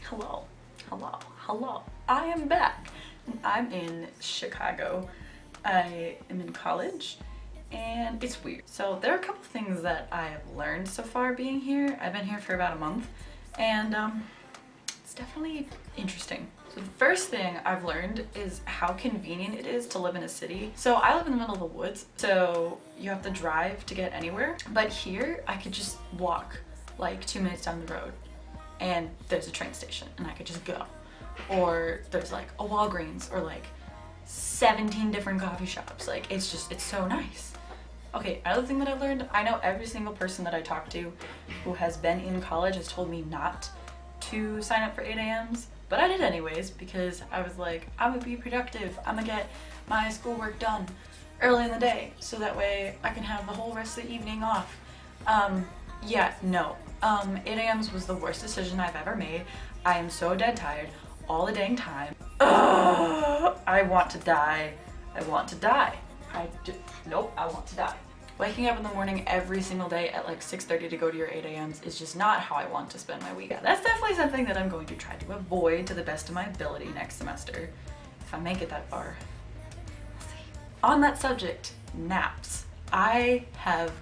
Hello, hello. I am back. I'm in Chicago. I am in college and it's weird. So there are a couple things that I have learned so far being here. I've been here for about a month and it's definitely interesting. So the first thing I've learned is how convenient it is to live in a city. So I live in the middle of the woods, so you have to drive to get anywhere. But here I could just walk like 2 minutes down the road and there's a train station and I could just go. Or there's like a Walgreens or like 17 different coffee shops. Like it's so nice. Okay, another thing that I learned, I know every single person that I talk to who has been in college has told me not to sign up for 8 a.m.s, but I did anyways because I was like, I'm gonna be productive. I'm gonna get my schoolwork done early in the day so that way I can have the whole rest of the evening off. Yeah, no. 8 a.m.s was the worst decision I've ever made. I am so dead tired all the dang time. Ugh, I want to die. I want to die. Nope, I want to die. Waking up in the morning every single day at like 6:30 to go to your 8 a.m.s is just not how I want to spend my week. Yeah, that's definitely something that I'm going to try to avoid to the best of my ability next semester. If I make it that far. We'll see. On that subject, naps. I have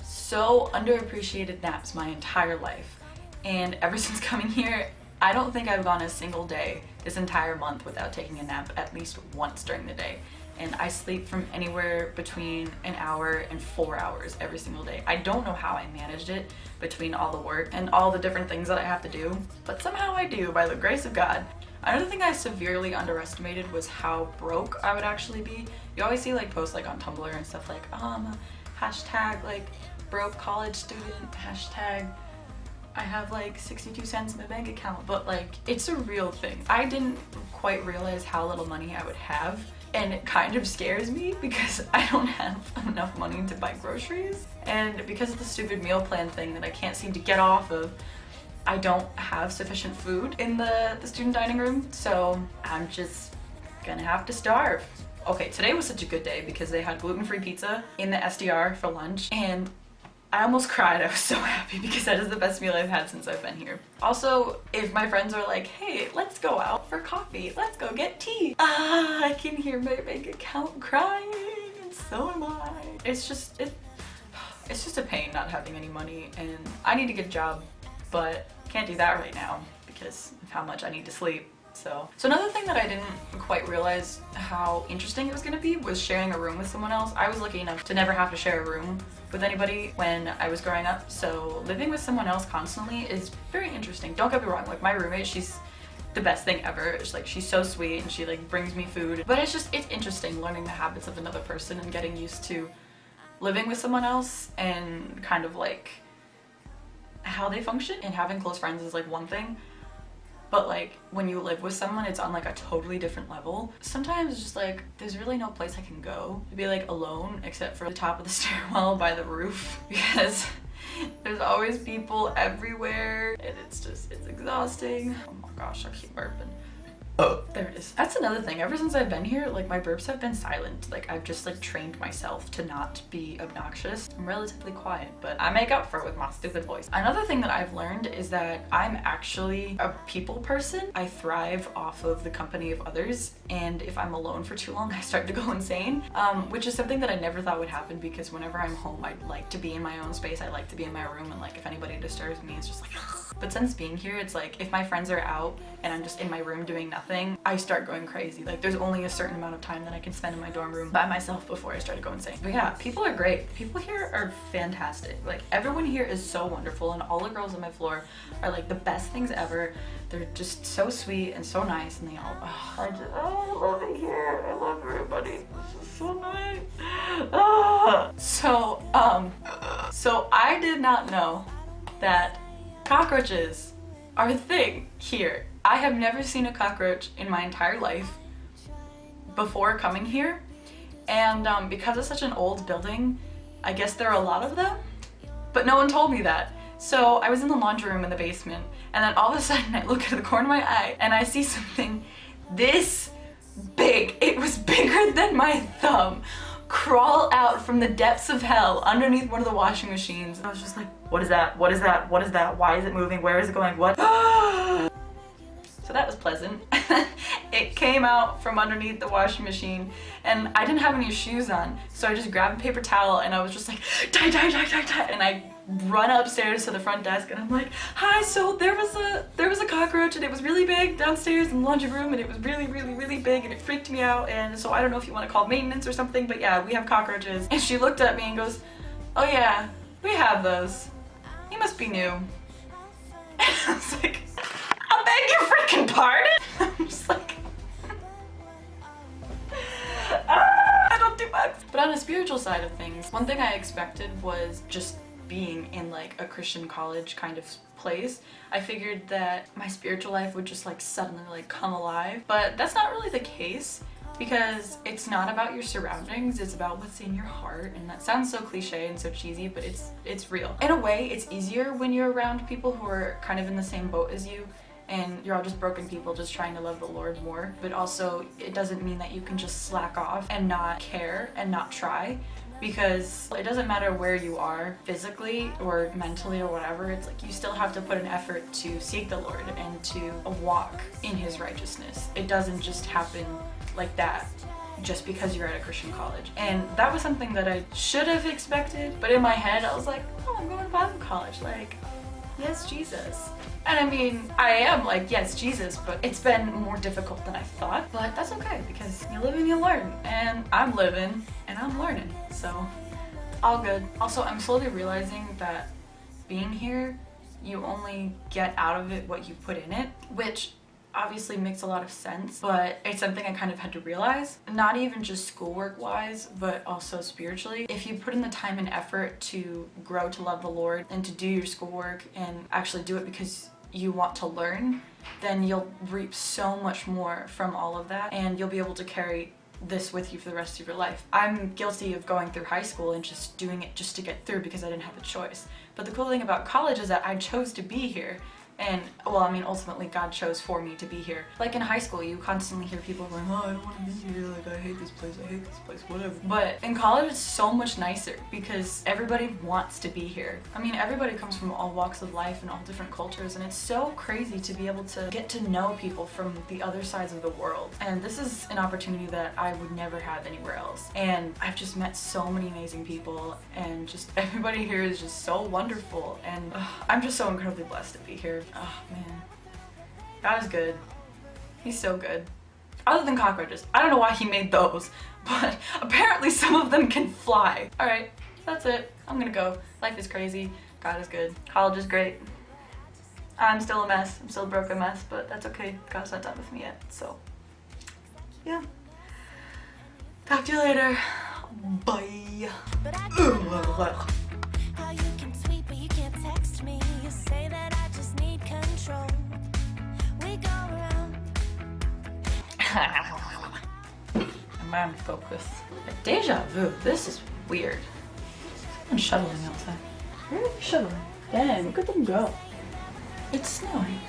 so underappreciated naps my entire life. And ever since coming here, I don't think I've gone a single day this entire month without taking a nap at least once during the day. And I sleep from anywhere between an hour and 4 hours every single day. I don't know how I managed it between all the work and all the different things that I have to do, but somehow I do by the grace of God. Another thing I severely underestimated was how broke I would actually be. You always see like posts like on Tumblr and stuff like, hashtag like broke college student, hashtag I have like 62 cents in my bank account, but like it's a real thing. I didn't quite realize how little money I would have, and it kind of scares me because I don't have enough money to buy groceries, and because of the stupid meal plan thing that I can't seem to get off of, I don't have sufficient food in the student dining room, so I'm just gonna have to starve. Okay, today was such a good day because they had gluten-free pizza in the SDR for lunch, and I almost cried. I was so happy because that is the best meal I've had since I've been here. Also, if my friends are like, hey, let's go out for coffee, let's go get tea. I can hear my bank account crying, and so am I. It's just a pain not having any money, and I need to get a job, but can't do that right now because of how much I need to sleep. So another thing that I didn't quite realize how interesting it was going to be was sharing a room with someone else. I was lucky enough to never have to share a room with anybody when I was growing up, so living with someone else constantly is very interesting. Don't get me wrong, like my roommate, she's the best thing ever. It's like she's so sweet and she like brings me food, but it's interesting learning the habits of another person and getting used to living with someone else and kind of like how they function. And having close friends is like one thing, but like when you live with someone, it's on like a totally different level. Sometimes it's just like there's really no place I can go to be like alone except for the top of the stairwell by the roof because there's always people everywhere and it's exhausting. Oh my gosh, I keep burping. Oh, there it is. That's another thing. Ever since I've been here, like my burps have been silent. Like I've just like trained myself to not be obnoxious. I'm relatively quiet, but I make up for it with my stupid voice. Another thing that I've learned is that I'm actually a people person. I thrive off of the company of others, and if I'm alone for too long, I start to go insane, which is something that I never thought would happen because whenever I'm home, I like to be in my own space. I like to be in my room, and like if anybody disturbs me, it's just like But since being here, it's like if my friends are out and I'm just in my room doing nothing, I start going crazy. Like there's only a certain amount of time that I can spend in my dorm room by myself before I start to go insane. But yeah, people are great. People here are fantastic. Like everyone here is so wonderful, and all the girls on my floor are like the best things ever. They're just so sweet and so nice, and they all, I love it here. I love everybody. This is so nice. So I did not know that cockroaches are a thing here. I have never seen a cockroach in my entire life before coming here, and because it's such an old building, I guess there are a lot of them, but no one told me that. So I was in the laundry room in the basement, and then all of a sudden I look at the corner of my eye and I see something this big, it was bigger than my thumb, crawl out from the depths of hell underneath one of the washing machines. I was just like, what is that? What is that? What is that? Why is it moving? Where is it going? What? So that was pleasant. It came out from underneath the washing machine and I didn't have any shoes on. So I just grabbed a paper towel and I was just like, tie, tie, tie, tie, tie. And I run upstairs to the front desk and I'm like, hi, so there was a cockroach and it was really big downstairs in the laundry room and it was really, really, really big and it freaked me out. And so I don't know if you want to call maintenance or something, but yeah, we have cockroaches. And she looked at me and goes, oh yeah, we have those. You must be new. And I was like, I beg your freaking pardon? I'm just like, I don't do bugs. But on a spiritual side of things, one thing I expected was just being in like a Christian college kind of place. I figured that my spiritual life would just like suddenly like come alive, but that's not really the case. Because it's not about your surroundings, it's about what's in your heart. And that sounds so cliche and so cheesy, but it's real. In a way, it's easier when you're around people who are kind of in the same boat as you and you're all just broken people just trying to love the Lord more. But also, it doesn't mean that you can just slack off and not care and not try. Because it doesn't matter where you are physically or mentally or whatever, it's like you still have to put an effort to seek the Lord and to walk in His righteousness. It doesn't just happen like that just because you're at a Christian college. And that was something that I should have expected, but in my head I was like, oh, I'm going to Bible college, like, yes, Jesus. And I mean, I am like, yes, Jesus, but it's been more difficult than I thought. But that's okay, because you live and you learn. And I'm living and I'm learning, so all good. Also, I'm slowly realizing that being here, you only get out of it what you put in it, which obviously makes a lot of sense, but it's something I kind of had to realize. Not even just schoolwork wise, but also spiritually. If you put in the time and effort to grow to love the Lord and to do your schoolwork and actually do it because you want to learn, then you'll reap so much more from all of that and you'll be able to carry this with you for the rest of your life. I'm guilty of going through high school and just doing it just to get through because I didn't have a choice. But the cool thing about college is that I chose to be here. And, well, I mean, ultimately God chose for me to be here. Like in high school, you constantly hear people going, oh, I don't want to be here, like, I hate this place, whatever. But in college, it's so much nicer because everybody wants to be here. I mean, everybody comes from all walks of life and all different cultures, and it's so crazy to be able to get to know people from the other sides of the world. And this is an opportunity that I would never have anywhere else. And I've just met so many amazing people, and just everybody here is just so wonderful. And I'm just so incredibly blessed to be here. Oh man, God is good. He's so good. Other than cockroaches. I don't know why He made those, but apparently some of them can fly. Alright, that's it. I'm gonna go. Life is crazy. God is good. College is great. I'm still a mess. I'm still a broken mess, but that's okay. God's not done with me yet, so yeah. Talk to you later. Bye. How you can tweet but you can't text me. You say that I just need control. We go around. I'm on focus. Deja vu. This is weird. Someone's shoveling outside. Where are they shoveling? Dang, look at them go. It's snowing.